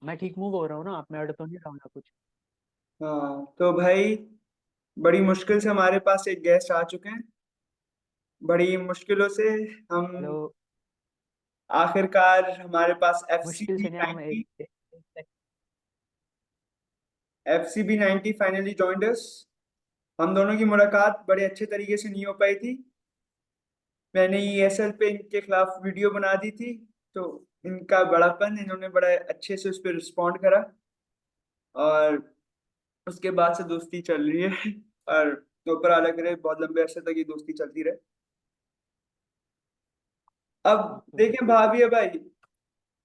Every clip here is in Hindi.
मैं ठीक मूव हो रहा हूँ ना, आप, मैं अड़ तो नहीं रहा हूँ या कुछ? हाँ तो भाई, बड़ी मुश्किल से हमारे पास एक गेस्ट आ चुके हैं। बड़ी मुश्किलों से हम हेलो। आखिरकार हमारे पास एफ सी मुश्किल बी से नहीं, हम नाइन्टी एक F C B 90 finally joined us. हम दोनों की मुलाकात बड़े अच्छे तरीके से नहीं हो पाई थी। मैंने ESL पे इनके खिलाफ वीडियो बना दी थी, तो इनका बड़ापन, इन्होंने बड़ा अच्छे से उस पर रिस्पॉन्ड करा, और उसके बाद से दोस्ती चल रही है। और तो ऊपर अलग रहे, बहुत लंबे अरसे तक ये दोस्ती चलती रहे। अब देखें भाभी, है भाई,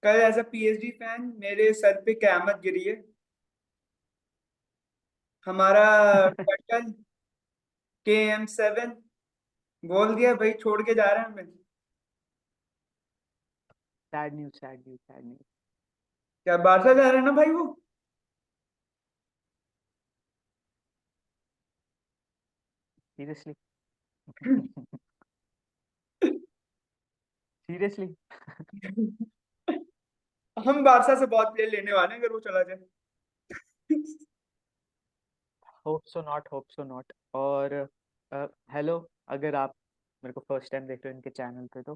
कल एज अ PSG फैन मेरे सर पे कयामत गिरी है। हमारा टर्टल KM7 बोल दिया भाई, छोड़ के जा रहे हैं हमें। Sad news, sad news, sad news. क्या बारसा जा रहे हैं ना भाई वो? सीरियसली? सीरियसली? हम बारसा से बहुत प्लेयर लेने वाले हैं अगर वो चला जाए। Hope so not, hope so not. और हेलो, अगर आप मेरे को फर्स्ट टाइम देख रहे हो इनके चैनल पे तो,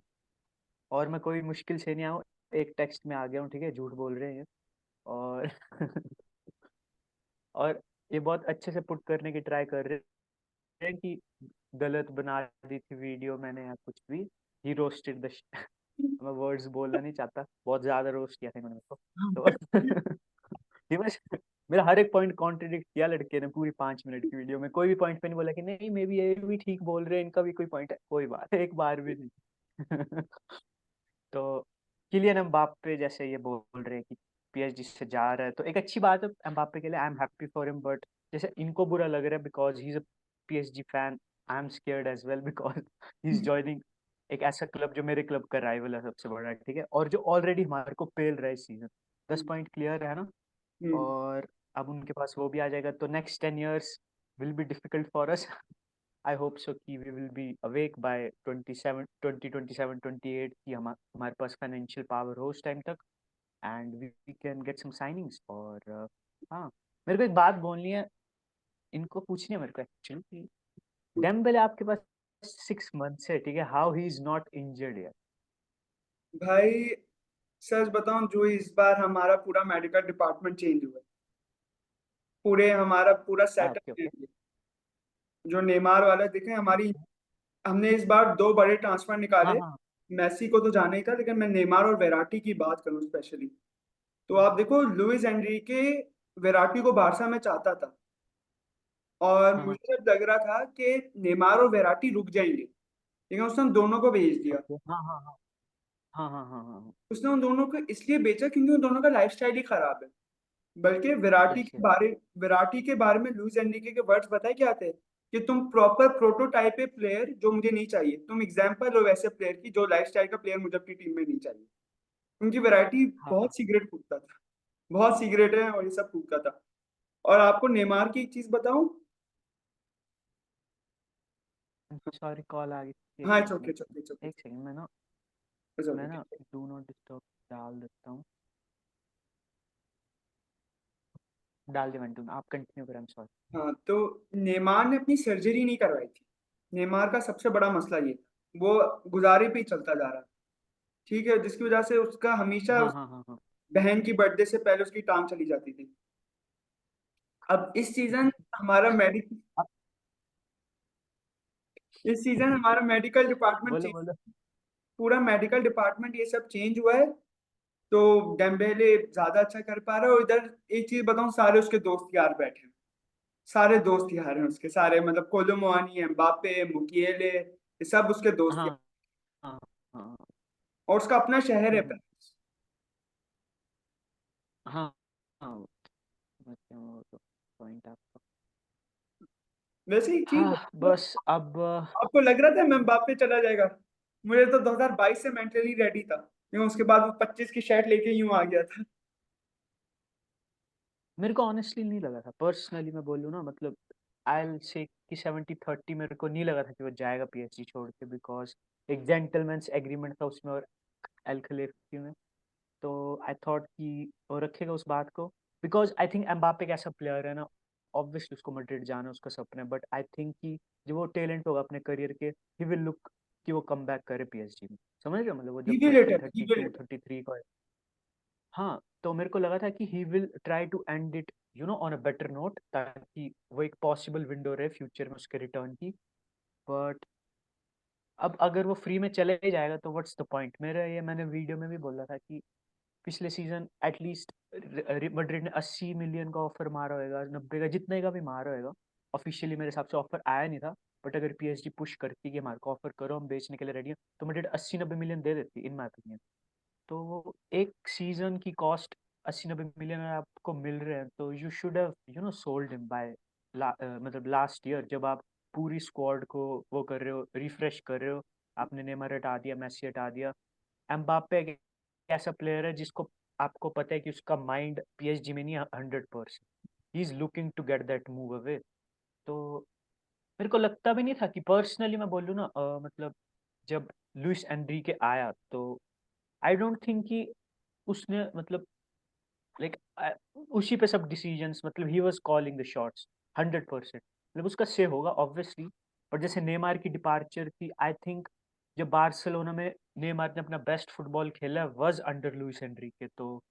और मैं कोई मुश्किल से नहीं आया हूँ, एक टेक्स्ट में आ गया हूँ, ठीक है? झूठ बोल रहे हैं। और और ये बहुत अच्छे से पुट करने की ट्राई कर रहे हैं कि गलत बना दी थी वीडियो मैंने या कुछ भी। ही रोस्टेड द मैं वर्ड्स बोलना नहीं चाहता, बहुत ज्यादा रोस्ट किया था इन्होंने मेरे को तो। ये मेरा हर एक पॉइंट कॉन्ट्रडिक्ट किया लड़के ने पूरी 5 मिनट की वीडियो में। कोई भी पॉइंट पे नहीं बोला कि नहीं मे भी ये भी ठीक बोल रहे हैं, इनका भी कोई पॉइंट है, कोई बात एक बार भी नहीं। तो किलियन एम्बाप्पे जैसे ये बोल रहे हैं कि PSG से जा रहा है, तो एक अच्छी बात है एम्बाप्पे के लिए, I am happy for him. But जैसे इनको बुरा लग रहा है because he is a PSG fan, I am scared as well because he is joining एक ऐसा क्लब जो मेरे क्लब का राइवल है सबसे बड़ा, ठीक है? और जो ऑलरेडी हमारे को पेल रहा है इस सीजन। 10 पॉइंट क्लियर है ना? हम्म। और अब उनके पास वो भी आ जाएगा, तो next 10 years will be difficult for us. I hope so कि we will be awake by 2027 2028, कि हमारे पास फाइनेंशियल पावर हो उस टाइम तक, and we can get some signings. और हाँ, मेरे को एक बात बोलनी है, इनको पूछनी है मेरे को एक्चुअली कि डेम्बेले आपके पास 6 months से, ठीक है, how he is not injured यार? भाई सच बताऊं, जो इस बार हमारा पूरा मेडिकल डिपार्टमेंट चेंज हुआ है, पूरे हमारा पूरा सेटअप ओके चेंज ओके। हुआ है। जो नेमार वाला देखे हमारी, हमने इस बार दो बड़े ट्रांसफर हाँ निकाले। हाँ मेसी को तो जाना ही था, लेकिन मैं नेमार और वेराटी की बात करूं स्पेशली, तो आप देखो, लुइस एनरिके वेराटी को बारसा में चाहता था, और हाँ हाँ। मुझे जब लग रहा था कि नेमार और वेराटी रुक जाएंगे, लेकिन उसने उन दोनों को भेज दिया। ओके, हाँ हाँ हाँ हाँ हाँ हाँ हाँ हाँ। उसने उन दोनों को इसलिए बेचा क्योंकि उन दोनों का लाइफस्टाइल ही खराब है। बल्कि विराटी यस के यस। बारे विराटी के बारे में लुइस एनरिके के वर्ड्स बताए क्या थे, कि तुम प्रॉपर प्रोटोटाइप है प्लेयर जो मुझे नहीं चाहिए, तुम एग्जाम्पल हो वैसे प्लेयर की जो लाइफस्टाइल का प्लेयर मुझे अपनी टीम में नहीं चाहिए। उनकी वैरायटी हाँ हाँ। बहुत सिगरेट फूकता था, बहुत सिगरेट है और ये सब फूकता था। और आपको नेमार की एक चीज बताऊं। सॉरी, कॉल आ गई थी, एक हाँ, सेकंड, चौके चौके चौके एक सेकंड। मैं ना चौके। डू नॉट डिस्टर्ब डाल देता हूँ। डाल दिया मैंने, आप कंटिन्यू करें, सॉरी। हाँ तो नेमार ने अपनी सर्जरी नहीं करवाई थी। नेमार का सबसे बड़ा मसला ये था, वो गुजारे पे ही चलता जा रहा, ठीक है, जिसकी वजह से उसका हमेशा हाँ हाँ हाँ हाँ। बहन की बर्थडे से पहले उसकी टांग चली जाती थी। अब अब इस सीजन हमारा मेडिकल डिपार्टमेंट बोलो चेंज, बोलो। पूरा मेडिकल डिपार्टमेंट ये सब चेंज हुआ है। तो डेम्बेले ज्यादा अच्छा कर पा रहा है, और इधर एक चीज बताऊं, सारे उसके दोस्त यार बैठे हैं। सारे दोस्त यार हैं उसके, सारे मतलब कोलोमुआनी, एम्बापे, मुकिएले, ये सब उसके दोस्त यार। हाँ हाँ हाँ। और उसका अपना शहर है हम्म, पेरिस। हाँ हाँ। समझ गया मैं वो तो, पॉइंट आपका। वैसे एक चीज हाँ बताऊं, बस अब आपको लग रहा था मैं एम्बापे चला जाएगा? मुझे तो 2022 से मेंटली रेडी था, लेकिन उसके बाद वो 25 की शर्ट लेके यूं आ गया था। मेरे को ऑनेस्टली नहीं लगा था, पर्सनली मैं बोलूँ ना, मतलब आई विल से कि 70-30 मेरे को नहीं लगा था कि वो जाएगा PSG छोड़ के, बिकॉज एक जेंटलमैन्स एग्रीमेंट था उसमें और एल खलीफी में। तो आई थॉट कि वो रखेगा उस बात को, बिकॉज आई थिंक एम्बापे एक ऐसा प्लेयर है ना, ऑब्वियसली उसको मैड्रिड जाना है, उसका सपना है, बट आई थिंक कि जो वो टैलेंट होगा अपने करियर के, ही विल लुक कि वो कम बैक करे पीएसजी में। समझ रहे हो, मतलब वो ही जब will it, thirty he thirty will to it. Thirty three का है। हाँ, तो मेरे को लगा था कि he will try to end it on a better note, ताकि वो एक पॉसिबल विंडो रहे फ्यूचर में उसके रिटर्न की। बट अब अगर वो फ्री में चले ही जाएगा तो व्हाट्स द पॉइंट। मेरा ये मैंने वीडियो में भी बोला था कि पिछले सीजन एटलीस्ट मैड्रिड ने 80 मिलियन का ऑफर मारा होगा, 90 का, जितने का भी मारा होगा। ऑफिशियली मेरे हिसाब से ऑफर आया नहीं था, बट अगर पीएसजी पुश करती कि हमारे को ऑफर करो, हम बेचने के लिए रेडी हैं, तो मैड्रिड 80-90 मिलियन दे देती इन माई ओपिनियन। तो वो एक सीजन की कॉस्ट 80-90 मिलियन अगर आपको मिल रहे हैं, तो you should have sold him by मतलब लास्ट ईयर, जब आप पूरी स्क्वाड को वो कर रहे हो, रिफ्रेश कर रहे हो। आपने नेमार हटा दिया, मेसी हटा दिया। एम्बाप्पे एक ऐसा प्लेयर है जिसको आपको पता है कि उसका माइंड पीएसजी में नहीं है 100%। He is looking to get that move away. तो मेरे को लगता भी नहीं था कि, पर्सनली मैं बोलूँ ना, मतलब जब लुइस एनरिके आया तो आई डोंट थिंक कि उसने मतलब लाइक उसी पे सब डिसीजंस, मतलब he was calling the shots 100%। मतलब उसका से होगा ऑब्वियसली। और जैसे नेमार की डिपार्चर थी, आई थिंक जब बार्सिलोना में नेमार ने अपना बेस्ट फुटबॉल खेला वाज अंडर लुइस एनरिके। तो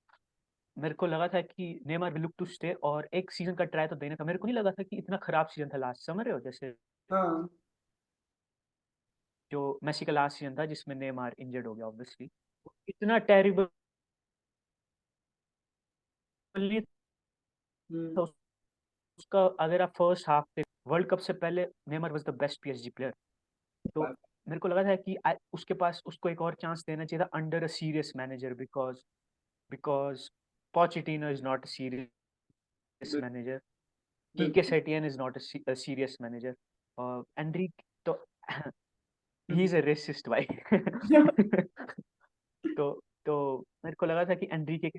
मेरे को लगा था कि Neymar will look to stay, और एक सीजन का ट्राई तो देना था। मेरे को नहीं लगा था कि इतना खराब सीजन था लास्ट, समझ रहे हो, जैसे हाँ जो मेसी का लास्ट सीजन था जिसमें नेमार इंजर्ड हो गया ऑब्वियसली, इतना टेरिबल नहीं था उसका। अगर आप फर्स्ट हाफ पे, वर्ल्ड कप से पहले Neymar was the best PSG player. तो मेरे को लगा था कि उसके पास, उसको एक और चांस देना चाहिए था under a serious manager, because because Pochettino is not a serious manager, कीके बिल्कुल। Setien is not a serious manager, और एनरिक तो ही हम्म। इज अ रेसिस्ट भाई। तो तो मेरे को लगा था कि एनरिके के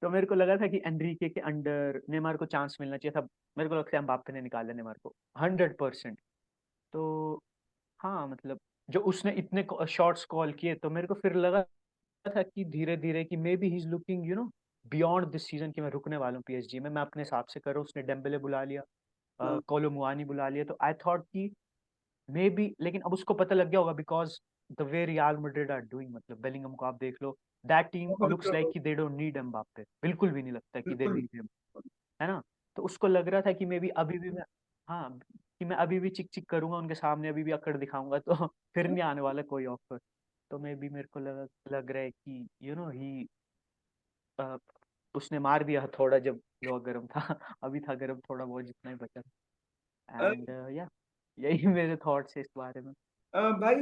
तो मेरे को लगा था कि एनरिके के अंडर नेमार को चांस मिलना चाहिए था। मेरे को लगता है एम्बाप्पे ने निकाला नेमार को 100%। तो हाँ, मतलब जो उसने इतने शॉट्स कॉल किए, तो मेरे को फिर लगा था कि धीरे धीरे कि may be he is looking beyond this season, कि मैं रुकने वाला हूँ पीएसजी में, मैं अपने हिसाब से करूँ। उसने डेम्बेले बुला लिया, हाँ कोलो मुआनी बुला लिया, तो आई थॉट कि मे बी, लेकिन अब उसको पता लग गया होगा, because the way Real Madrid are doing, मतलब बेलिंगम को आप देख लो, दैट टीम बहुत लुक्स लाइक कि दे डोंट नीड एम्बाप्पे, बिल्कुल भी नहीं लगता कि दे बिल्कुल। नीड हिम, है ना। तो उसको लग रहा था कि मे बी अभी भी मैं, हाँ, कि मैं अभी भी चिक चिक करूंगा उनके सामने, अभी भी अकड़ दिखाऊंगा, तो फिर नहीं आने वाला कोई ऑफर। तो मे बी मेरे को लग रहा है कि ही उसने मार दिया थोड़ा जब लोहा गर्म था। अभी था गर्म थोड़ा बहुत जितना ही बचा। अ, एंड या यही मेरे थॉट्स है इस बारे में। भाई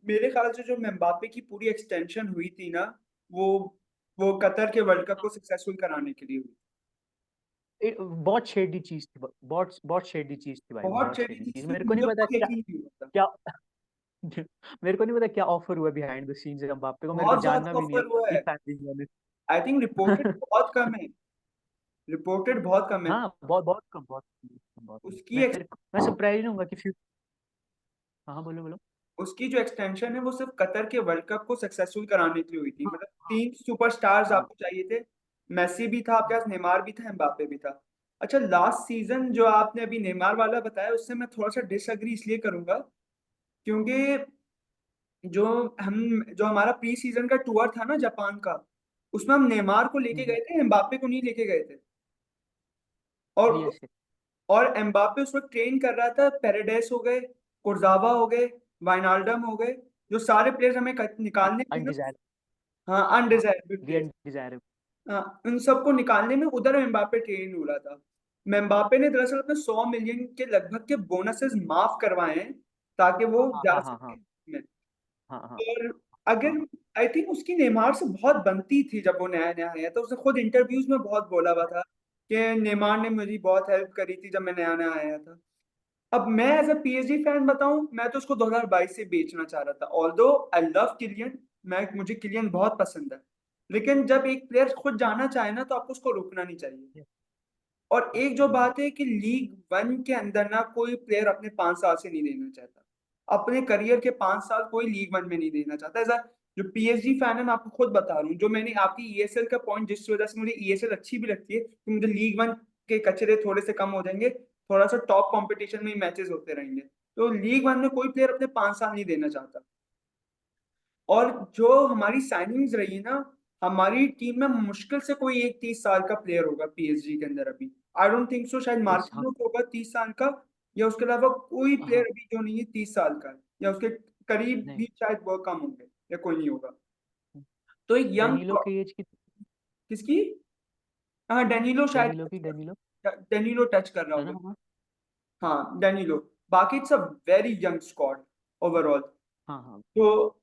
मेरे ख्याल से जो एम्बाप्पे की पूरी एक्सटेंशन हुई थी ना, वो वो कतर के वर्ल्ड कप को सक्सेसफुल कराने के लिए हुई। बहुत शेडी चीज थी, बहुत बहुत शेडी चीज थी भाई, वो बहुत बहुत चली शेडी थी, चीज। सिर्फ मेरे को नहीं हम लोग पता को क्या यकीन नहीं होता। क्या मेरे को नहीं पता क्या ऑफर हुआ बिहाइंड द सीन्स एम्बाप्पे को, मेरे को बहुत जानना ज्यादा भी नहीं है, ऑफर हुआ इफ है। I am being I think reported honest. बहुत कम है, रिपोर्टेड बहुत कम है। हाँ, बहुत बहुत कम, बहुत कम, बहुत कम। उसकी मैं सरप्राइज हूँ कि फ्यू हाँ हाँ, बोलो बोलो। उसकी जो एक्सटेंशन है वो सिर्फ कतर के वर्ल्ड कप को सक्सेसफुल कराने के लिए हुई थी। हाँ मतलब हाँ तीन सुपरस्टार्स हाँ आपको चाहिए थे। मेसी भी था आपके पास, नेमार भी था, एम्बापे भी था। अच्छा, लास्ट सीजन जो आपने अभी नेमार वाला बताया उससे मैं थोड़ा सा डिसएग्री इसलिए करूंगा, क्योंकि जो जो हमारा प्री सीजन का टूर था ना जापान का, उसमें हम नेमार को लेके हम्म, गए थे, एम्बापे को नहीं लेके गए थे। और यस। एम्बापे उस वक्त ट्रेन कर रहा था, पेरेडेस हो गए, कुर्जावा हो गए, वाइनाल्डम हो गए, जो सारे प्लेयर्स हमें निकालने थे ना। अनडिजायर। हाँ, हाँ, अनडिजायरेबल दी प्लेयर्स। अनडिजायरेबल। हाँ, उन सबको निकालने में उधर एम्बापे ट्रेन हो रहा था। एम्बापे ने दरअसल अपने 100 मिलियन के लगभग के बोनसेस माफ करवाए हैं ताकि वो हाँ जा हाँ हाँ हाँ सके में। हाँ हाँ और हाँ अगर आई थिंक उसकी नेमार से बहुत बनती थी जब वो नया नया आया, तो उसने खुद इंटरव्यूज में बहुत बोला हुआ था कि नेमार ने मेरी बहुत हेल्प करी थी जब मैं नया नया आया था। अब मैं एज अ पीएसजी फैन बताऊं, मैं तो उसको 2022 से बेचना चाह रहा था। ऑल्दो आई लव किलियन, मैं मुझे किलियन बहुत पसंद है, लेकिन जब एक प्लेयर खुद जाना चाहे ना तो आपको उसको रोकना नहीं चाहिए। yes, और yes, एक जो बात है कि लीग वन के अंदर ना कोई प्लेयर अपने 5 साल से नहीं देना चाहता, अपने करियर के 5 साल कोई लीग वन में नहीं देना चाहता। ऐसा जो पीएसजी फैन है, मैं आपको खुद बता रहा हूँ, जो मैंने आपकी ईएसएल का पॉइंट, जिस वजह से मुझे ईएसएल अच्छी भी लगती है, कि मुझे लीग वन के कचरे थोड़े से कम हो जाएंगे, थोड़ा सा टॉप कंपटीशन में ही मैचेस होते रहेंगे। तो लीग वन में कोई प्लेयर अपने 5 साल नहीं देना चाहता। और जो हमारी साइनिंग्स रही है ना, हमारी टीम में मुश्किल से कोई एक 30 साल का प्लेयर होगा पीएसजी के अंदर अभी। आई डोंट थिंक सो, शायद यस हाँ मार्किनों होगा 30 साल का, या उसके अलावा कोई प्लेयर हाँ। अभी जो नहीं है 30 साल का, या उसके करीब नहीं, भी शायद बहुत कम होंगे, या कोई नहीं होगा। तो एक यंग, डेनिलो की एज कितनी? किसकी? हाँ डेनिलो शायद, डेनिलो की, डेनिलो डेनिलो टच कर रहा है ना? होगा। हाँ हाँ डेनिलो। बाकी it's a very young squad overall. हाँ हाँ। तो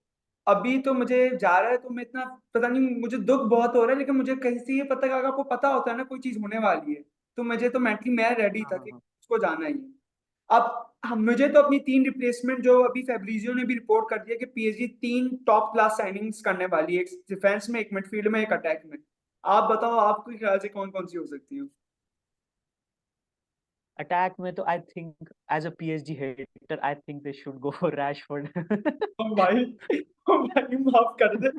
अभी तो मुझे जा रहा है, तो मैं इतना पता नहीं, मुझे दुख बहुत हो रहा है, लेकिन मुझे कहीं से ये पता, अगर आपको पता होता है ना कोई चीज होने वाली है, तो मुझे तो मेंटली मैं रेडी हाँ था हाँ कि हाँ। उसको जाना ही है। अब मुझे तो अपनी 3 रिप्लेसमेंट, जो अभी फेब्रिजियो ने भी रिपोर्ट कर दिया कि पीएसजी 3 टॉप क्लास साइनिंग्स करने वाली है, एक डिफेंस में, एक मिडफील्ड में, एक अटैक में। आप बताओ, आपके ख्याल से कौन कौन सी हो सकती है? अटैक में तो I think as a PSG hater I think they should go for Rashford. ओ भाई, ओ भाई माफ कर दे।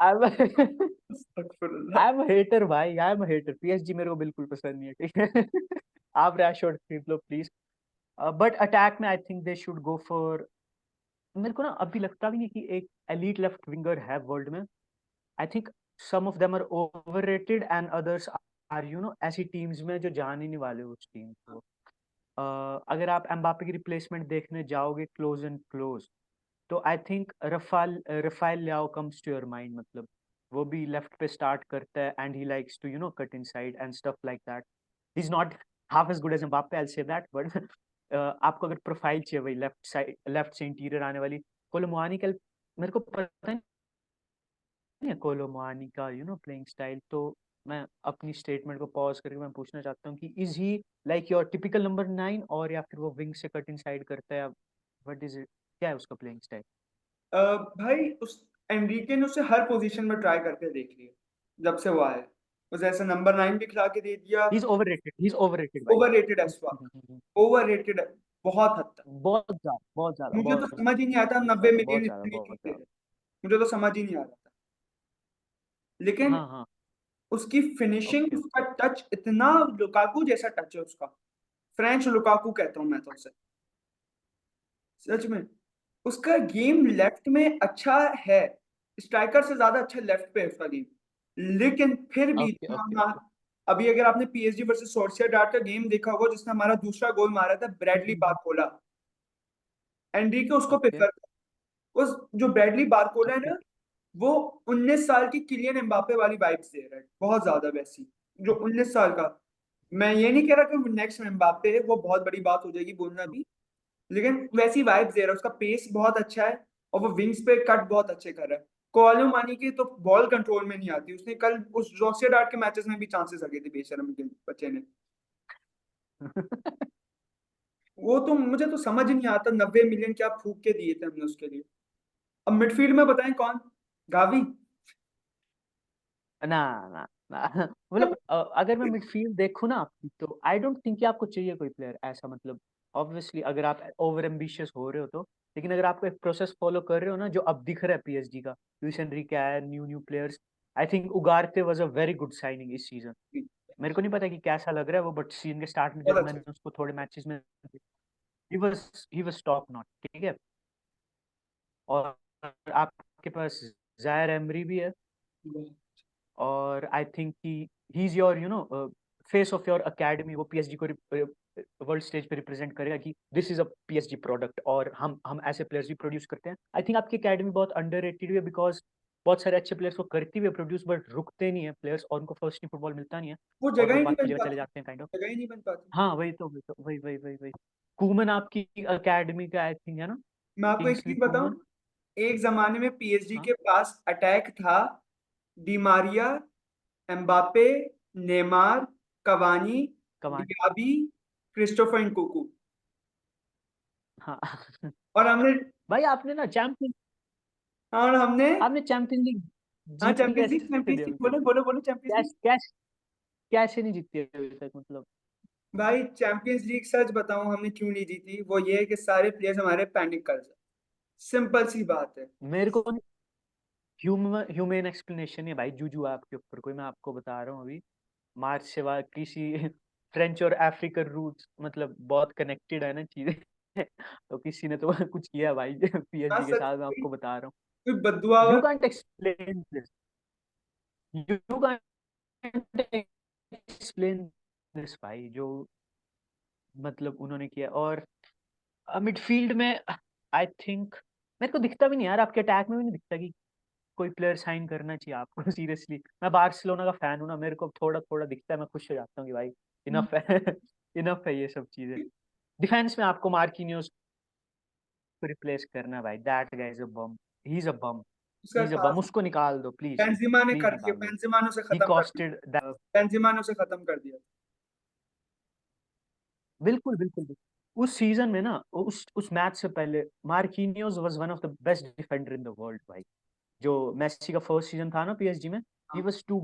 आई अस्तगफुरुल्लाह। एम हेटर भाई, आई एम हेटर। पीएसजी मेरे को बिल्कुल पसंद नहीं है, ठीक है। आप रैशफोर्ड खरीद लो प्लीज। बट अटैक में I think they should go for, मेरे को ना अभी लगता भी नहीं कि एक एलीट लेफ्ट विंगर है वर्ल्ड में। I think some of them are overrated and others are ऐसी टीम्स में जो जान ही नहीं वाले उस टीम को। अगर आप एम्बापे की रिप्लेसमेंट देखने जाओगे क्लोज एंड क्लोज, तो I think Rafael Rafael Leao comes to your mind. मतलब वो भी लेफ्ट पे स्टार्ट करता है and he likes to cut inside and stuff like that. He is not half as good as Mbappe, I say that, but आपको अगर प्रोफाइल चाहिए वही लेफ्ट साइड, लेफ्ट से इंटीरियर आने वाली, कोलोमुआनी का मेरे को पता नहीं है कोलोमुआनी का प्लेइंग स्टाइल। तो मैं अपनी स्टेटमेंट को पॉज करके मैं पूछना चाहता हूँ कि is he like your typical number 9, और या फिर वो विंग से कट इनसाइड करता है? व्हाट इज इट, क्या है उसका प्लेइंग स्टाइल? भाई उस एनरिके ने उसे हर पोजीशन में ट्राई करके देख लिया, जब से वो आया है। उसे ऐसा नंबर 9 भी खिला के दे दिया। He is overrated, he is overrated भाई। ओवररेटेड एज फक, ओवररेटेड बहुत हद तक। बहुत ज्यादा, बहुत ज्यादा, मुझे तो बहुत समझ ही नहीं आता, नब्बे ज्यादा, बहुत मिलियन ज्यादा, इसलिए क्यों बहुत दे ज्यादा। रहे। मुझे तो समझ ही नहीं आ रहा था। लेकिन हाँ हाँ। उसकी फिनिशिंग, ओके उसका ओके। टच इतना लुकाकू जैसा टच है उसका। फ्रेंच लुकाकू कहता हूँ मैं तो उसे, सच में। उसका गेम लेफ्ट में अच्छा है, स्ट्राइकर से ज्यादा अच्छा लेफ्ट पे है उसका गेम। लेकिन फिर भी ओके ओके ओके। अभी अगर आपने पीएसजी वर्सेस सोर्सिया डार्ट का गेम देखा होगा, जिसने हमारा दूसरा गोल मारा था, ब्रैडली बारकोला, एनरिके उसको ओके प्रेफर, उस जो ब्रैडली बारकोला है ओके। ना, वो 19 साल की किलियन एम्बापे वाली वाइब्स दे रहा है, बहुत ज्यादा वैसी। जो 19 साल का, मैं ये नहीं कह रहा कि वो नेक्स्ट एम्बापे है, वो बहुत बड़ी बात हो जाएगी बोलना भी, लेकिन वैसी वाइब्स दे रहा है। उसका पेस बहुत अच्छा है, और वो विंग्स पे कट बहुत अच्छे कर रहा है। कोवालो मानी की तो बॉल कंट्रोल में नहीं आती, उसने कल उस जोसिया डार्ट के मैचेस में भी चांसेस लगे थे बेशरम के बच्चे ने। वो तो मुझे तो समझ ही नहीं आता, 90 मिलियन क्या फूक के दिए थे हमने उसके लिए। अब मिडफील्ड में बताएं कौन? गावी। ना ना ना। मतलब अगर मैं मिडफील्ड देखूँ ना आपकी, तो आई डोंट थिंक कि आपको चाहिए कोई प्लेयर ऐसा। मतलब ऑब्वियसली अगर आप ओवर एम्बिशियस हो रहे हो तो, लेकिन अगर आप एक प्रोसेस फॉलो कर रहे हो ना, जो अब दिख रहा है पीएसजी का, लुइस एनरिके आया, new new players, I think Ugarte was a very good signing इस सीजन। मेरे को नहीं पता कि कैसा लग रहा है वो, बट सीजन के स्टार्ट में बहुत जब अच्छा। मैंने उसको थोड़े मैचेस में, ही वाज टॉप नॉट, ठीक है। और आपके पास जायर एमरी भी है, और आई think he is your face of your academy. वो पीएसजी को वर्ल्ड स्टेज पे रिप्रेजेंट करेगा कि this is a PSG product, और हम ऐसे प्लेयर्स भी प्रोड्यूस करते हैं। आई थिंक आपकी एकेडमी बहुत अंडररेटेड भी है, बिकॉज बहुत सारे अच्छे प्लेयर्स को करती हुए प्रोड्यूस, बट रुकते नहीं है प्लेयर्स, और उनको फर्स्ट टीम फुटबॉल मिलता नहीं है, वो और जगह वो ही नहीं बाकी बन जगह चले पाती, जाते हैं काइंड ऑफ। जगह ही नहीं बन पाती। हाँ वही कूमन आपकी एकेडमी का आई थिंक है ना, मैं आपको एक किंग्सली चीज बताऊं, कूमन। एक जमाने में पीएसजी हाँ के पास अटैक था, Di Maria, Mbappe, Neymar, Cavani, कमान। Diaby, Christopher Nkunku. हाँ। और हमने, भाई आपने ना चैंपियन, और हमने, आपने चैंपियंस लीग हाँ जीती चैंपियंस लीग, कैसे चैंपियंस नहीं लीग अभी तक? बोलो बोलो बोलो, चैंपियंस लीग। कैश कैश कैसे नहीं जीती अभी तक मतलब? भाई चैंपियंस लीग सच बताऊं हमने क्यों नहीं जीती, वो ये है कि सारे प्लेयर्स हमारे पैनिक कर जाते, सिंपल सी बात है। मेरे को ह्यूमन एक्सप्लेनेशन है भाई, जूजू आपके ऊपर कोई, मैं आपको बता रहा हूँ अभी। मार्च से बाद किसी फ्रेंच और अफ्रीकन रूट्स मतलब बहुत कनेक्टेड है ना चीजें। तो किसी ने तो कुछ किया भाई हाँ पीएसजी के सच साथ, मैं भाई, आपको बता रहा हूँ। कोई बददुआ यू हुआ। Can't explain this, you can't explain this भाई, जो मतलब उन्होंने किया। और मिडफील्ड में आई थिंक मेरे को दिखता भी नहीं यार, आपके अटैक में भी नहीं दिखता कि कोई प्लेयर साइन करना चाहिए आपको। सीरियसली मैं बार्सिलोना का फैन हूँ ना, मेरे को थोड़ा थोड़ा दिखता है, मैं खुश हो जाता हूँ कि भाई इनफ है। इनफ है ये सब चीजें। डिफेंस में आपको मार्किनियोस को रिप्लेस करना है भाई, that guy is a bomb, he is a bomb, उसका ही इज अ बम, काफी, उसको निकाल दो प्लीज, बेंजिमा ने प्लीज कर दिया, निकाल दो। बेंजिमा ने उसे ही खत्म कर दिया। कॉस्टेड, बेंजिमा ने उसे खत्म कर दिया। बिल्कुल बिल्कुल बिल्कुल। उस सीजन में ना, उस मैच से पहले Marquinhos was one of the best defender in the world भाई। जो मेसी का फर्स्ट सीजन था ना पीएसजी में, ही हाँ was too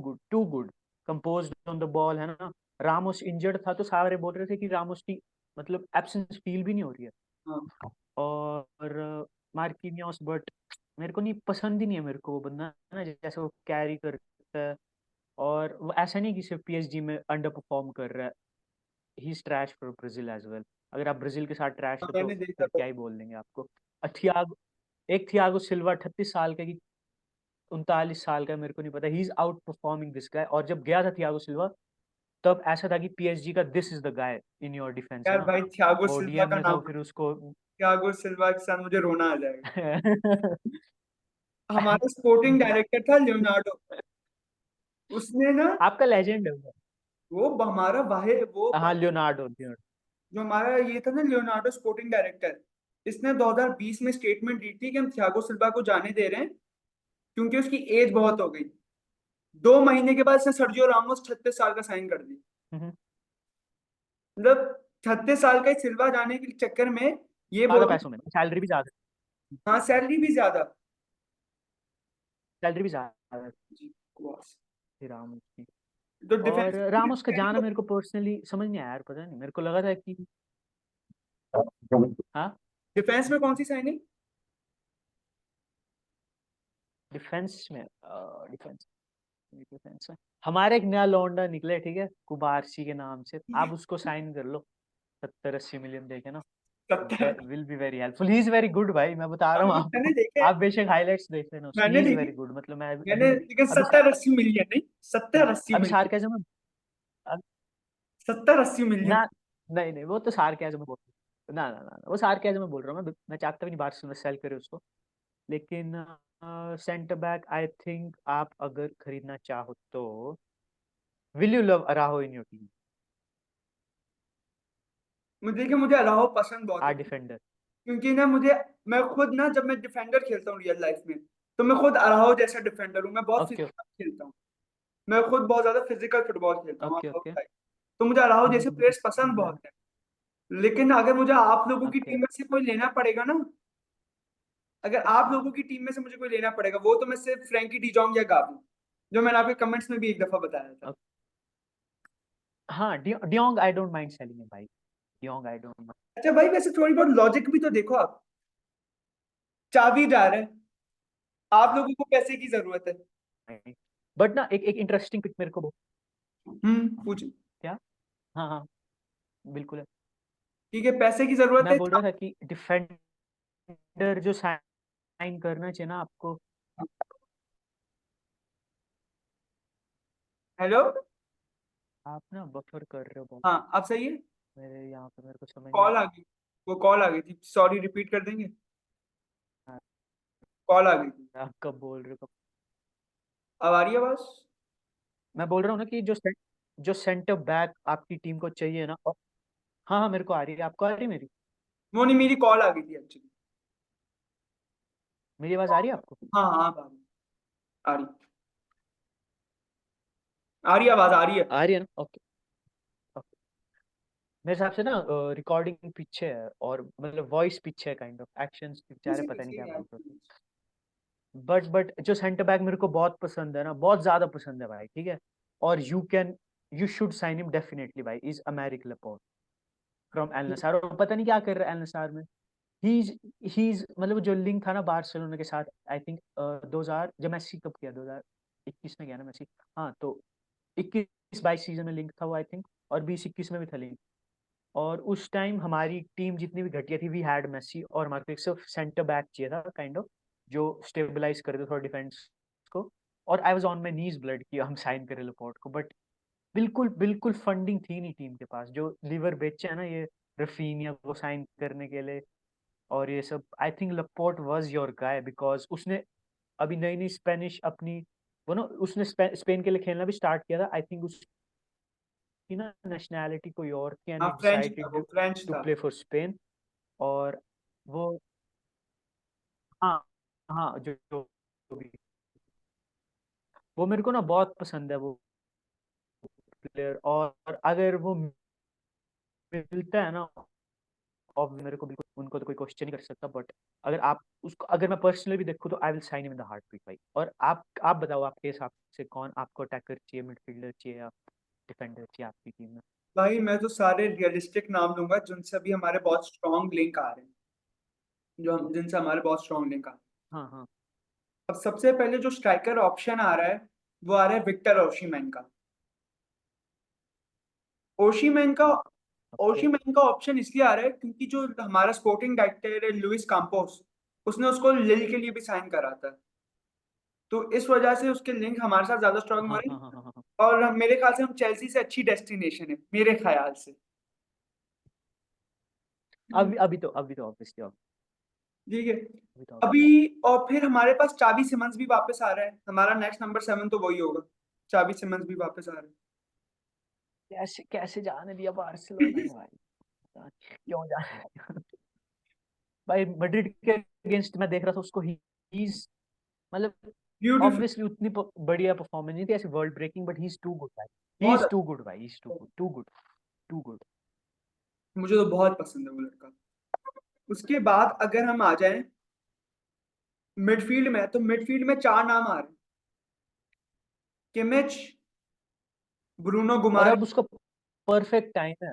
good, composed on the ball, है ना। रामोस इंजर्ड था तो सारे बोल रहे थे कि रामोस की मतलब एब्सेंस फील भी नहीं हो रही है। हाँ। और मार्किनियोस, बट मेरे को नहीं पसंद, ही नहीं है मेरे को वो बंदा, है ना, जैसे वो कैरी करता है। और वो ऐसा नहीं कि सिर्फ पीएसजी में अंडर परफॉर्म कर रहा है, he is trash for Brazil as well. अगर आप ब्राजील के साथ ट्रैश हाँ, हो तो मैंने देखा फिर था। क्या ही बोल देंगे आपको। थियागो, एक थियागो सिल्वा 38 साल का कि 39 साल का, मेरे को नहीं पता, he is out performing this guy. और जब गया था थियागो सिल्वा, तब ऐसा था कि पीएसजी का this is the guy in your defence, है यार ना। भाई, थियागो वो सिल्वा डीएम का में था, नाम, वो फिर उसको थियागो सिल्वा के साथ मुझे रोना आ जाएगा। हमारा स्पोर्टिंग डायरेक्टर था लियोनार्डो, उसने ना, आपका लेजेंड है वो। वो हमारा वाहे वो हाँ लियोनार्डो, लियोनार्डो। जो हमारा ये था ना लियोनार्डो स्पोर्टिंग डायरेक्टर, इसने 2020 में स्टेटमेंट दी थी कि हम थियागो सिल्वा को जाने दे रहे हैं क्योंकि उसकी एज बहुत हो गई। 2 महीने के बाद इसने सर्जियो रामोस 36 साल का साइन कर दिया। हम्म, मतलब 36 साल का ही सिल्वा जाने के चक्कर में ये ज्यादा बोल, पैसों में, सैलरी भी ज्यादा, हाँ सैलरी भी ज्यादा। सैलरी भी ज्यादा जी, बस। थी रामोस की। तो और डिफेंस, रामोस का जाना मेरे को पर्सनली समझ नहीं आया यार, पता नहीं, मेरे को लगा था कि हाँ, डिफेंस में कौन सी साइनिंग? डिफेंस में, डिफेंस डिफेंस में हमारे एक नया लौंडा निकले, ठीक है, कुबारसी के नाम से, आप उसको साइन कर लो, 70-80 मिलियन देके ना, 70। Will be very helpful, he is very good भाई, मैं बता रहा हूँ मैंने आपको। देखे हैं, आप बेशक हाइलाइट्स देख लेना उसकी, मैंने ही इज देखी, वेरी गुड, मतलब मैं मैंने, अभी लेकिन अभी 70-80 मिलियन नहीं, 70-80 मिलियन, सार्केज़म में, 70-80 मिलियन। ना, नहीं नहीं, वो तो सार्केज़म में बोल रहा हूँ, ना ना ना ना, वो सार्केज़म में बोल रहा हूँ मैं चाहता भी नहीं बार्सिलोना सेल करे उसको। लेकिन सेंटर बैक आई थिंक आप अगर खरीदना चाहो तो, will you love अराहो in your team, मुझे अलाहो पसंद बहुत है, आर डिफेंडर। क्योंकि ना मुझे, मैं खुद ना जब मैं डिफेंडर खेलता हूँ रियल लाइफ में, तो मैं खुद अलाहो जैसा डिफेंडर हूँ, मैं बहुत ओके फिजिकल खेलता हूँ। मैं खुद बहुत ज्यादा फिजिकल फुटबॉल खेलता हूँ, ओके आप लोग ओके। भाई। तो मुझे अलाहो जैसे प्लेयर्स पसंद बहुत है। लेकिन अगर मुझे आप लोगों की ओके, टीम में से कोई लेना पड़ेगा ना, अगर आप लोगों की टीम में से मुझे कोई लेना पड़ेगा, वो तो मैं सिर्फ फ्रैंकी डिजोंग या गावी, जो मैंने आपके कमेंट्स में भी एक दफा बताया था। हाँ de Jong I don't mind selling भाई, डियोंग आई डोंट अच्छा भाई, वैसे थोड़ी बहुत लॉजिक भी तो देखो आप, चाबी जा रहा है, आप लोगों को पैसे की जरूरत है। माइंड, बट ना एक एक इंटरेस्टिंग पिक मेरे को पूछ। क्या, हाँ हाँ बिल्कुल है। ठीक है, पैसे की जरूरत मैं है। बोल रहा था कि डिफेंडर जो साइन करना चाहिए ना आपको। हेलो। आप ना बफर कर रहे हो बहुत, हाँ, अब सही है। मेरे यहाँ पे मेरे को समझ नहीं कॉल आ गई, वो कॉल आ गई थी, सॉरी, रिपीट कर देंगे? आ रहा, कॉल आ गई थी। आप कब बोल रहे हो कब। अब आ रही है आवाज? मैं बोल रहा हूँ ना कि जो सेंटर बैक आपकी टीम को चाहिए ना, हाँ हाँ मेरे को आ रही है, आपको आ रही है मेरी, वो नहीं, मेरी कॉल आ गई थी एक्चुअली। मेरी आवाज आ रही है आपको। हाँ हाँ, आ रही, आ रही आवाज, आ रही है। आ रही है ना, ओके ओके। मेरे हिसाब से ना रिकॉर्डिंग पीछे है, और मतलब वॉइस पीछे है, काइंड ऑफ एक्शंस बेचारे पीछे पता नहीं पीछे क्या यार। बोल रहे थे। बट जो सेंटर बैक मेरे को बहुत पसंद है ना, बहुत ज्यादा पसंद है भाई, ठीक है। और you should sign him definitely भाई, is Aymeric Laporte from Al Nassr, और पता नहीं क्या कर रहा है एल नसार में, ही इज मतलब जो लिंक था ना बार्सिलोना के साथ, आई थिंक 2000 जब मेसी कब किया, 2021 में गया ना मेसी। हाँ तो 21-22 सीजन में लिंक था वो आई थिंक, और 20-21 में भी था लिंक। और उस टाइम हमारी टीम जितनी भी घटिया थी, वी हैड मेसी, और हमारे को एक सिर्फ सेंटर बैक चाहिए था काइंड ऑफ, जो स्टेबलाइज करे थोड़ा डिफेंस को। और I was on my knees blood कि हम साइन करें लेपोर्ट को, बट बिल्कुल बिल्कुल फंडिंग थी नहीं टीम के पास। जो लीवर बेचे है ना ये रफीनिया को साइन करने के लिए और ये सब, आई थिंक लेपोर्ट वाज योर गाय, बिकॉज उसने अभी नई नई स्पेनिश अपनी वो ना, उसने स्पेन के लिए खेलना भी स्टार्ट किया था आई थिंक। उसकी ना नेशनैलिटी कोई और थी, एंड हाँ ही फ्रेंच था, डिसाइडेड वो फ्रेंच टू था। Play for Spain. और वो, हाँ हाँ, जो भी, वो मेरे को ना बहुत पसंद है वो प्लेयर। और अगर वो मिलता है ना, और मेरे को बिल्कुल, उनको तो कोई क्वेश्चन नहीं कर सकता, बट अगर आप उसको, अगर मैं पर्सनली भी देखूँ तो I will sign him in the heartbeat भाई। और आप बताओ आपके हिसाब से कौन आपको, अटैकर चाहिए, मिडफील्डर चाहिए, या डिफेंडर चाहिए आपकी टीम में? भाई मैं तो सारे रियलिस्टिक नाम लूंगा जिनसे अभी हमारे बहुत स्ट्रॉन्ग लिंक आ रहे हैं, जो हम जिनसे हमारे बहुत स्ट्रॉन्ग लिंक आ रहे हैं। हाँ हाँ अब सबसे पहले जो स्ट्राइकर ऑप्शन आ रहा है, वो आ रहा है विक्टर ओशिमेन का। ओशिमेन का हाँ, ओके। ओशिमेन का ऑप्शन इसलिए आ रहा है क्योंकि जो हमारा स्पोर्टिंग डायरेक्टर है लुइस काम्पोस, उसने उसको लिल के लिए भी साइन करा था। तो इस वजह से उसके लिंक हमारे साथ ज्यादा स्ट्रांग हो हाँ रही हाँ है। हाँ हाँ हाँ। मेरे ख्याल से हम चेल्सी से अच्छी डेस्टिनेशन है, मेरे ख्याल से। अभी तो ऑब्वियसली, ठीक है। अभी तो अभी obvious। और फिर हमारे पास चाबी सिमंस भी वापस आ रहा है, हमारा नेक्स्ट नंबर 7 तो वही होगा। चाबी सिमंस भी वापस आ रहा कैसे कैसे जाने दिया बार्सिलोना है। ने भाई, पता नहीं क्यों जाने दिया। भाई मैड्रिड के अगेंस्ट मैं देख रहा था उसको, ही मतलब ब्यूटीफुल। ऑब्वियसली उतनी बढ़िया परफॉर्मेंस नहीं थी ऐसे world breaking, but he is too good भाई। ही बहुत इज टू अच्छा। गुड भाई, he is too good, too good, too good. मुझे तो बहुत पसंद है वो लड़का। उसके बाद अगर हम आ जाएं मिडफील्ड में, तो मिडफील्ड में चार नाम आ रहे हैं। किमिच, ब्रूनो और गुमारे। अब उसका परफेक्ट टाइम है।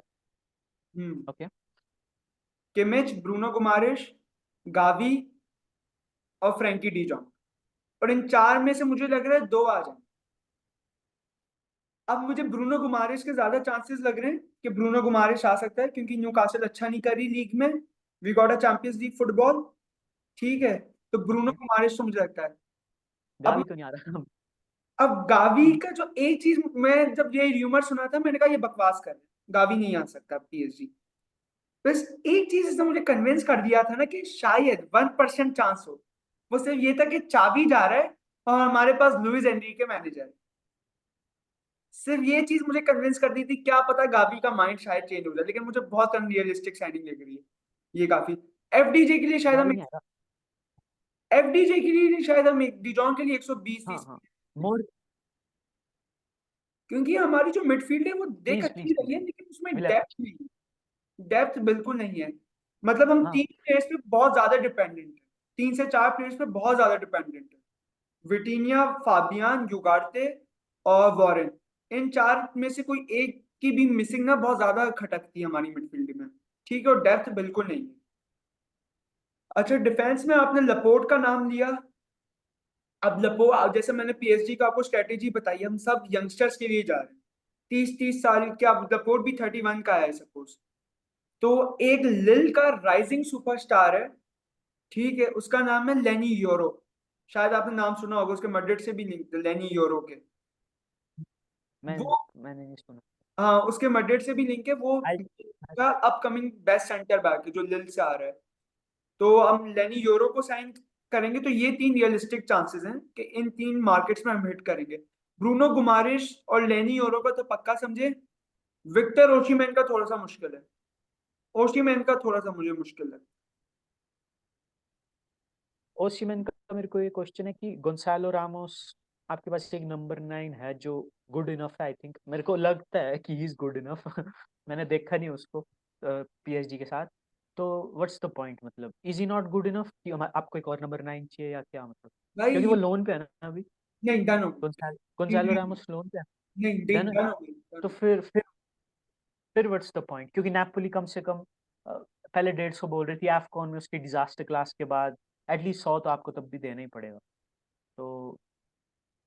हम्म। ओके। किमिच, ब्रूनो गुमारिश, गावी और फ्रैंकी डीजॉन। और इन चार में से मुझे लग रहा है दो आ जाए। अब मुझे ब्रूनो गुमारिश के ज्यादा चांसेस लग रहे हैं कि ब्रूनो गुमारिश आ सकता है, क्योंकि न्यूकासल अच्छा नहीं कर रही लीग में। We got a champions league football. ठीक है। तो ब्रूनो ओके, गुमारिश तो मुझे लगता है। अब गावी तो नहीं आ रहा। अब गावी का जो एक चीज, मैं जब ये र्यूमर सुना था मैंने कहा ये बकवास कर रहे हैं, गावी नहीं आ सकता पीएसजी। बस एक चीज इसने मुझे कन्विंस कर दिया था ना कि शायद 1% चांस हो। वो सिर्फ ये था कि चाबी जा रहा है और हमारे पास लुइस एनरिके मैनेजर है। सिर्फ ये चीज मुझे कन्विंस कर दी थी, क्या पता गावी का माइंड शायद चेंज हो जाए, लेकिन मुझे बहुत अनरियलिस्टिक साइनिंग लग रही है ये काफी। एफडीजे के लिए शायद हम गावी नहीं आ रहा। एफडीजे के लिए शायद हम डिजॉन के लिए 120 हाँ 30, हाँ, मोर, क्योंकि हमारी जो मिडफील्ड है वो देख प्लीज अच्छी प्लीज रही प्लीज, है लेकिन उसमें विल, डेप्थ नहीं है। डेप्थ बिल्कुल नहीं है। मतलब हम हाँ। 3 प्लेयर्स पे बहुत ज्यादा डिपेंडेंट है। 3 से 4 प्लेयर्स पे बहुत ज्यादा डिपेंडेंट है। विटीनिया, फाबियान, युगार्ते और वॉरेन। इन चार में से कोई एक की भी मिसिंग ना बहुत ज्यादा खटकती है हमारी मिडफील्ड में। ठीक है, और डेप्थ बिल्कुल नहीं है। अच्छा, डिफेंस में आपने लपोर्ट का नाम लिया। अब जैसे मैंने पीएसजी का आपको स्ट्रेटेजी बताई, हम सब यंगस्टर्स के लिए जा रहे हैं। 30-30 साल के, अब लपोर्ट भी 31 का है सपोज। तो एक लिल का राइजिंग सुपरस्टार है। ठीक है, उसका नाम है लेनी यूरो। शायद आपने नाम सुना होगा, उसके मैड्रिड से भी लिंक थे लेनी यूरो के। मैंने वो, मैंने नहीं सुना। हाँ उसके मैड्रिड से भी लिंक है वो। आई, का अपकमिंग बेस्ट सेंटर बैक है जो लिल से आ रहा है। तो हम लेनी यूरो को साइन करेंगे, तो ये 3 रियलिस्टिक चांसेस हैं कि इन 3 मार्केट्स में हम हिट करेंगे। ब्रूनो गुमारिश और लेनी यूरो का तो पक्का समझे। विक्टर ओशिमेन का थोड़ा सा मुश्किल है। ओशिमेन का थोड़ा सा मुझे मुश्किल है। ओसिमन का मेरे को ये क्वेश्चन है कि गोंसालो रामोस, आपके पास एक नंबर 9 है जो गुड इनफ है, आई थिंक मेरे को लगता है कि ही इज गुड इनफ। मैंने देखा नहीं उसको पीएसजी के साथ। तो व्हाट्स द पॉइंट, मतलब is he not good enough कि आपको एक और नंबर 9 चाहिए, या क्या मतलब? क्योंकि वो भाई लोन पे है ना अभी। नहीं, डन हो गोंसालो गई। रामोस लोन पे है। नहीं, डन है। डन हो गई, done तो हो फिर व्हाट्स द पॉइंट, क्योंकि नेपोली कम से कम पहले 150 बोल रही थी एफकॉन में उसकी डिजास्टर क्लास के बाद, एटलीस्ट 100 तो आपको तब भी देना ही पड़ेगा। तो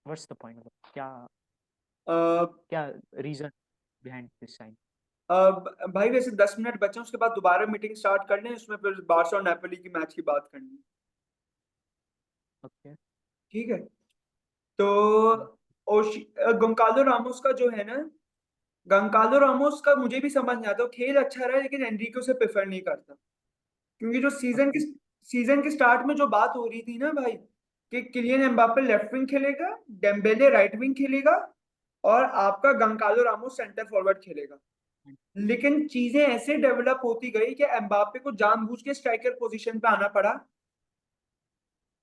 व्हाट्स द पॉइंट, मतलब क्या क्या रीजन बिहाइंड दिस साइन? भाई वैसे 10 मिनट बचे हैं, उसके बाद दोबारा मीटिंग स्टार्ट कर लें, उसमें फिर बार्सा और नेपोली की मैच की बात करनी है। ओके। ठीक है। तो गोंकालो रामोस का जो है ना, गोंकालो रामोस का मुझे भी समझ नहीं आता, वो खेल अच्छा रहा है लेकिन एनरिको से प्रेफर नहीं करता। क्योंकि जो ओके। सीजन के स्टार्ट में जो बात हो रही थी ना भाई, कि किलियन एम्बाप्पे लेफ्ट विंग खेलेगा, डेम्बेले राइट विंग खेलेगा, और आपका गोंकालो रामोस सेंटर फॉरवर्ड खेलेगा। लेकिन चीजें ऐसे डेवलप होती गई कि एम्बाप्पे को जानबूझ के स्ट्राइकर पोजीशन पे आना पड़ा।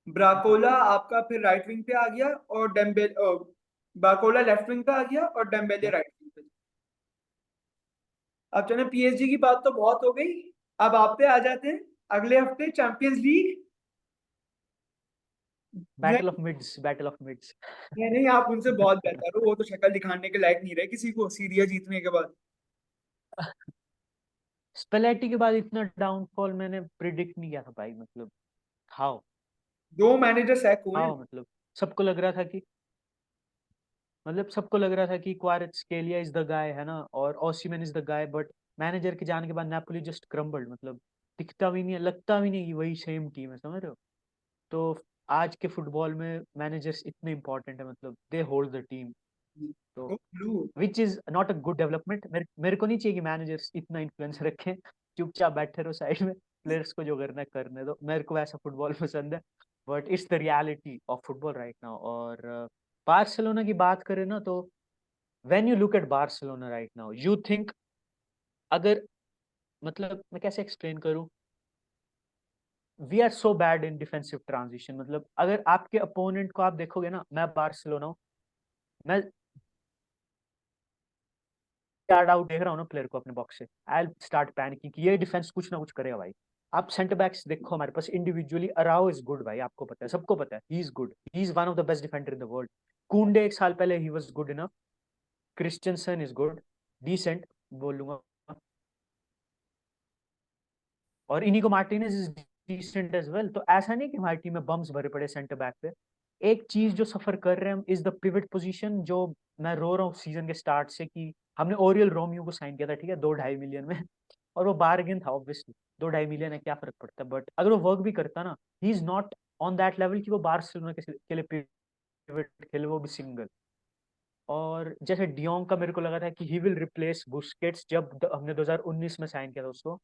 ब्राकोला आपका फिर राइट विंग पे आ गया, और डेम्बेले बाकोला लेफ्ट विंग पे आ गया, और डेम्बेले राइट विंग पे। अब चले पीएसजी की बात तो बहुत हो गई, अब आप पे आ जाते हैं। अगले हफ्ते champions league. Battle of mids, battle of mids. नहीं नहीं, आप उनसे बहुत बेहतर हो, वो तो शक्ल दिखाने के लायक नहीं रहे किसी को सीरिया जीतने के बाद। स्पेलेटी के बाद इतना डाउनफॉल मैंने प्रिडिक्ट नहीं किया था भाई, मतलब हाउ, दो मैनेजर सैक हुए हैं। हाउ मतलब सबको लग रहा था कि, मतलब सबको लग रहा था कि क्वारात्स्केलिया इज द गाय है ना, और Osimhen is the guy, but manager के जाने के बाद नापोली जस्ट क्रम्बल्ड, मतलब दिखता भी नहीं है, लगता भी नहीं कि वही सेम टीम है, समझ रहे हो? तो आज के फुटबॉल में मैनेजर्स इतने इंपॉर्टेंट है, मतलब दे होल्ड द टीम। तो go blue. Which is not a good development. मेरे को नहीं चाहिए कि मैनेजर्स इतना इन्फ्लुएंस रखें, चुपचाप बैठे रहो साइड में, प्लेयर्स को जो करना है करने दो, मेरे को वैसा फुटबॉल पसंद है। But it's the reality of football right now. और बार्सिलोना की बात करें ना, तो when you look at Barcelona right now you think, अगर, मतलब मैं कैसे एक्सप्लेन करूं, we are so bad in defensive transition, मतलब अगर आपके अपोनेंट को आप देखोगे ना, मैं बार्सिलोना हूं, मैं यार्ड आउट देख रहा हूँ ना प्लेयर को अपने बॉक्स से, आई स्टार्ट पैनिकिंग कि ये डिफेंस कुछ ना कुछ करेगा भाई। आप सेंटर बैक्स देखो हमारे पास इंडिविजुअली, अराओ इज गुड भाई, आपको पता है, सबको पता है, he is good, he is one of the best defender in the world. Kounde एक साल पहले he was good enough, Christensen is good, decent बोल लूंगा, और Inigo Martinez is decent as well. तो ऐसा नहीं कि हमारी टीम में बम्स भरे पड़े सेंटर बैक पे। एक चीज जो सफर कर रहे हैं हम इज द पिवट पोजीशन, जो मैं रो रहा हूँ सीजन के स्टार्ट से कि हमने ओरियल रोमियो को साइन किया था, ठीक है, 2-2.5 मिलियन में, और वो बार्गेन था ऑब्वियसली, 2-2.5 मिलियन है, क्या फर्क पड़ता है, बट अगर वो वर्क भी करता ना, ही is not on that level कि वो बार्सिलोना के लिए पिवट खेले, वो भी सिंगल। और जैसे डियोंग का मेरे को लगा था कि ही विल रिप्लेस बुस्केट्स, जब हमने 2019 में साइन किया था उसको,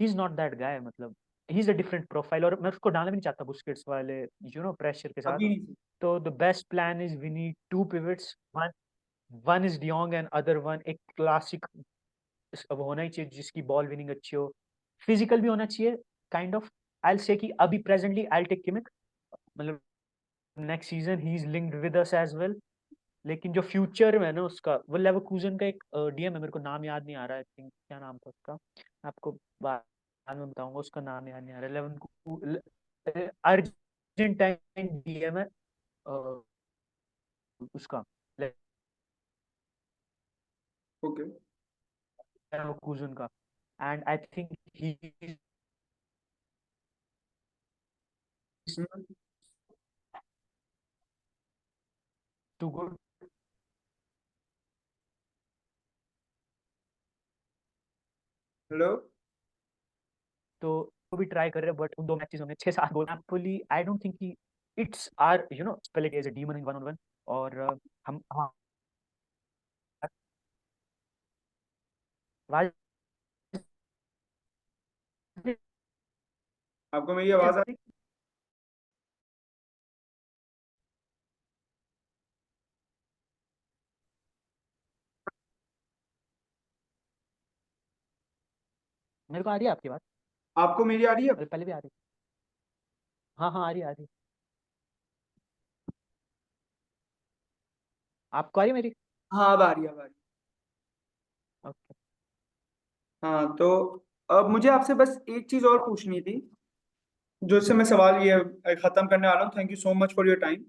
he is not that guy, मतलब he is a different profile, और मैं उसको डालना भी नहीं चाहता बुस्केट्स वाले प्रेशर के साथ। अभी नहीं। तो the best plan is we need to pivots, one one is de Jong and other one एक क्लासिक अब होना ही चाहिए जिसकी बॉल विनिंग अच्छी हो, फिजिकल भी होना चाहिए, काइंड ऑफ। आई से कि अभी प्रेजेंटली आई टेक किमिक, मतलब next season he is linked with us as well, लेकिन जो फ्यूचर में है ना उसका, वो लेवरकूजन का एक डीएम है, मेरे को नाम याद नहीं आ रहा है, आई थिंक क्या नाम था उसका, मैं आपको बाद में बताऊंगा, उसका नाम याद नहीं आ रहा है, अर्जेंटाइन डीएम है उसका, ओके। लेवरकूजन का, and I think he is too good. Hello. तो वो भी ट्राई कर रहे हैं, बट उन 2 मैचेस में 6-7 goal, Napoli I don't think कि इट्स आर स्पेलिट as a demon in 1-on-1, और हम आवाज आपको मेरी आवाज आ मेरे को आ रही है आपकी बात? आपको मेरी आ रही है? अरे पहले भी आ रही थी। हाँ हाँ, आ रही है, आ रही है। आपको आ रही है मेरी? हाँ अब आ रही है, अब आ रही ओके। है। हाँ तो अब मुझे आपसे बस एक चीज और पूछनी थी, जो इससे मैं सवाल ये खत्म करने वाला हूँ। Thank you so much for your time.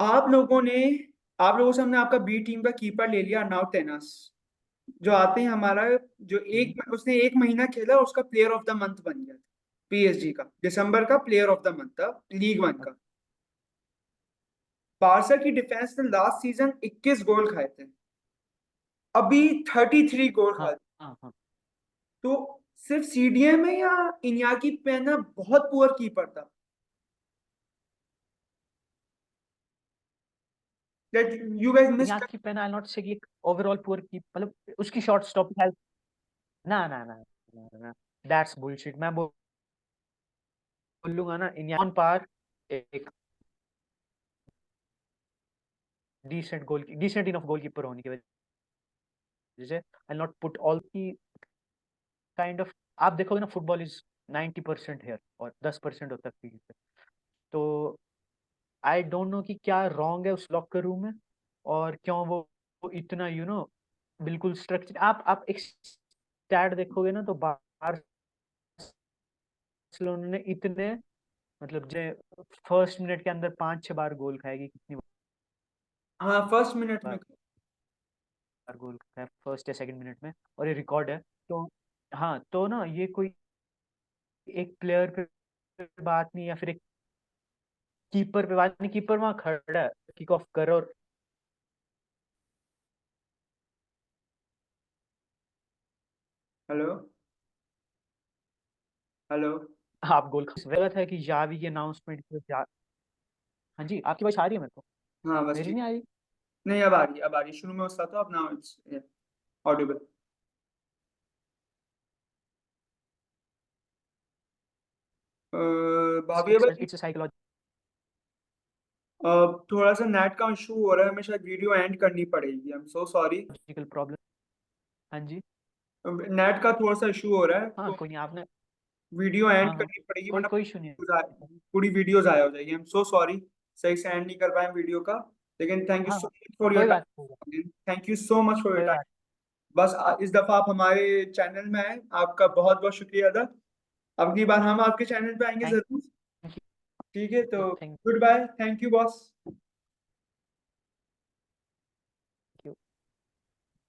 आप लोगों ने आप लोगों से हमने आपका बी टीम का कीपर ले लिया, नाउ टेनस। जो आते ही हमारा, जो हम्म, उसने एक महीना खेला, उसका प्लेयर ऑफ द मंथ बन गया था, पीएसजी का दिसंबर का प्लेयर ऑफ द मंथ था, लीग वन का। बारसा की डिफेंस ने लास्ट सीजन 21 गोल खाए थे, अभी 33 गोल हाँ खाए। हाँ हाँ। तो सिर्फ सीडीएम है या इनियाकी पेना बहुत पुअर कीपर था, दैट यू गाइस यहाँ मिस्ड। की पेन आई नॉट से कि ओवरऑल पुअर की मतलब उसकी शॉट स्टॉपिंग हेल्प। ना ना ना ना, दैट्स बुलशिट। मैं बोलूंगा ना, इन ऑन पार एक डिसेंट इनफ गोलकीपर होने की वजह से आई नॉट पुट ऑल की काइंड ऑफ। आप देखोगे ना, फुटबॉल इज 90% हेयर और 10% होता है फील्ड पे। तो आई डोंट नो कि क्या रॉन्ग है उस लॉकर रूम में, और क्यों वो इतना बिल्कुल स्ट्रक्चर। आप एक स्टैट देखोगे ना, तो बार्सिलोना ने इतने मतलब जो फर्स्ट मिनट के अंदर 5-6 बार गोल खाएगी, कितनी हाँ, फर्स्ट मिनट में। बार गोल खाया फर्स्ट या सेकंड मिनट में, और ये रिकॉर्ड है। तो हाँ, तो ना ये कोई एक प्लेयर पे बात नहीं, या फिर एक कीपर पे बात नहीं। कीपर वहां खड़ा है, किक ऑफ करो और हेलो, हेलो। आप गोल गलत है कि जावी की अनाउंसमेंट हाँ जी, आपकी आवाज आ रही है मेरे को? हाँ, बस मेरी ठीक। नहीं आ रही? नहीं, अब आ रही, अब आ रही। शुरू में उसका तो, अब नाउ इट्स ऑडिबल। भाभी भाई, इट्स साइकोलॉजी। थोड़ा सा नेट का इशू हो रहा है, हमें शायद वीडियो एंड करनी पड़ेगी। I am so sorry. Logical problem. हाँ जी। नेट का थोड़ा सा इशू हो रहा है, हाँ तो कोई नहीं, आपने। वीडियो एंड हाँ हाँ, करनी पड़ेगी, कोई वरना कोई इशू नहीं है। पूरी वीडियो ज़ाया हो जाएगी। आई एम सो सॉरी, सही से एंड नहीं कर पाए वीडियो का। लेकिन थैंक यू हाँ सो हाँ, मच फॉर योर कोई बात नहीं, time, thank you so much for your कोई टाइम। बात बस इस दफा आप हमारे चैनल में आए, आपका बहुत बहुत शुक्रिया अदा। अगली बार हम आपके चैनल पे आएंगे थैंक जरूर। ठीक है, यू तो thank good bye, thank you boss.